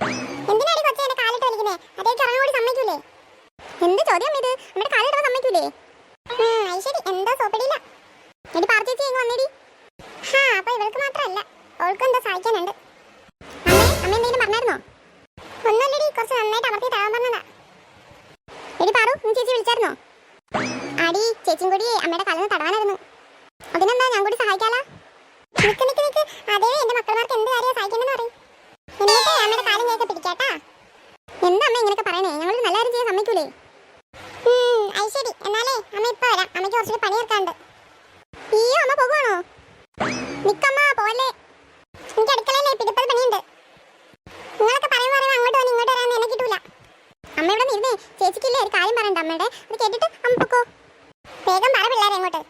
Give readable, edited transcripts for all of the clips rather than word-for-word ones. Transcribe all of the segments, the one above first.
എന്തിനാടി കൊച്ചേ എന്നെ കാലിട്ട് വലിക്കുന്നേ? അതേക്ക് ഇറങ്ങാൻ കൂടി സമ്മതിക്കൂലേ? എന്ത് ചോദ്യം ഇത്? നമ്മുടെ കാലിടാൻ സമ്മതിക്കൂലേ? ശരി, എന്തോ സോപ്പിടില്ല. എടി പാറ ചേച്ചി ഇങ്ങ് വന്നേടി. അപ്പൊ ഇവൾക്ക് മാത്രമല്ല, അവൾക്കും എന്താ സഹായിക്കാനുണ്ട്. അമ്മ എന്തെങ്കിലും പറഞ്ഞായിരുന്നോ? ഒന്നുമില്ലടി, കുറച്ച് നന്നായിട്ട് അമർത്തി തരാൻ പറഞ്ഞതാ. എടി പാറു, നീ ചേച്ചി വിളിച്ചായിരുന്നോ? ആടി, ചേച്ചിയും കൂടി അമ്മയുടെ കാലിന് തടവാനായിരുന്നു. അതിനെന്താ, ഞാൻ കൂടി സഹായിക്കാലോ. നിക്ക് നിക്ക് നിക്ക്, അതേ എന്റെ മക്കളമാർക്ക് എന്ത് കാര്യം സഹായിക്കണമെന്ന് പറയും. എന്നിട്ട് അമ്മയുടെ കാലം കേൾക്കെ പിടിക്കാട്ടാ. എന്താ അമ്മ ഇങ്ങനെയൊക്കെ പറയണേ? ഞങ്ങൾ നല്ല കാര്യം ചെയ്യാൻ സമ്മതിക്കൂലേ? ശരി, എന്നാലേ അമ്മ ഇപ്പൊ വരാം. അമ്മയ്ക്ക് കുറച്ചുകൂടി പണിയെടുക്കാണ്ട്. അയ്യോ, അമ്മ പോകുവാണോ? നിക്കമ്മ, പോലെ എനിക്ക് അടുക്കളയിലേ പിടിപ്പത് പണിയുണ്ട്. നിങ്ങളൊക്കെ പറയുമ്പോൾ അങ്ങോട്ട് വന്ന് ഇങ്ങോട്ട് വരാൻ എന്നെ കിട്ടൂല. അമ്മ ഇവിടെ നിന്നേ, ചേച്ചിക്കില്ലേ ഒരു കാര്യം പറയണ്ട അമ്മയുടെ. അത് കേട്ടിട്ട് അമ്മ പൊക്കോ. വേഗം പറ പിള്ളേരെ അങ്ങോട്ട്.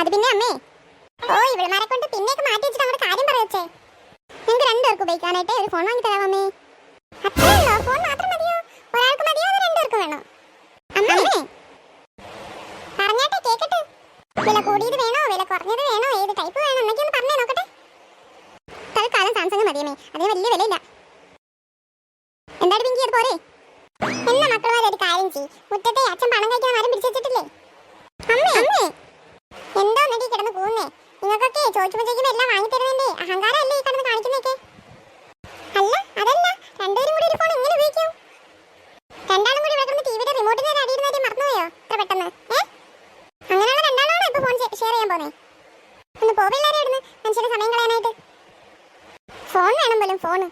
അത് പിന്നെ അമ്മേ, ഇവളുമാരെ കൊണ്ട് പിന്നെയൊക്കെ മാറ്റി വെച്ചിട്ട് അങ്ങോട്ട് കാര്യം പറയച്ചേ. ഞങ്ങൾക്ക് രണ്ടുപേർക്ക് ഉപയോഗിക്കാനായിട്ട് ഒരു ഫോൺ വാങ്ങി തരാം അമ്മേ. അത്രയുള്ളോ? ഫോൺ മാത്രം മതിയോ? ഒരാൾക്ക് മതിയോ അതോ രണ്ടുപേർക്ക് വേണോ? അമ്മേ പറഞ്ഞാട്ടെ, കേക്കട്ടെ. വില കൂടിയത് വേണോ വില കുറഞ്ഞത് വേണോ ഏത് ടൈപ്പ് വേണം എന്നൊക്കെ ഒന്ന് പറഞ്ഞേ നോക്കട്ടെ. തൽക്കാലം സാംസങ് മതിയമ്മേ, അതിന് വലിയ വിലയില്ല. എന്തായാലും പിങ്കി അത് പോരെ? എന്നാ മക്കളുമാരൊരു കാര്യം ചെയ്യ്, മുറ്റത്തെ അച്ഛൻ പണം കഴിക്കാൻ ആരും പിടിച്ചു വെച്ചിട്ടില്ലേ? അമ്മേ എന്തോ നടി കിടന്ന് പോകുന്നേ? നിങ്ങൾക്കൊക്കെ ചോദിക്കുമ്പോഴേക്കും എല്ലാം വാങ്ങിത്തരുന്നതിന്റെ അഹങ്കാരമല്ലേ ഈ കിടന്ന് കാണിക്കുന്നേക്കെ? അല്ല, അതല്ല, രണ്ടുപേരും കൂടി ഒരു ഫോൺ എങ്ങനെ ഉപയോഗിക്കും? രണ്ടാളും കൂടി ഇവിടെ കിടന്ന് ടിവിയുടെ റിമോട്ടിന് അടിയിരുന്നവരെ മറന്നുപോയോ ഇത്ര പെട്ടെന്ന്? അങ്ങനെയുള്ള രണ്ടാളാണോ ഇപ്പൊ ഫോൺ ഷെയർ ചെയ്യാൻ പോന്നെ? ഒന്ന് പോവില്ലാരെ ഇടുന്ന് മനുഷ്യന്റെ സമയം കളയാനായിട്ട്. ഫോൺ വേണം പോലും, ഫോണ്.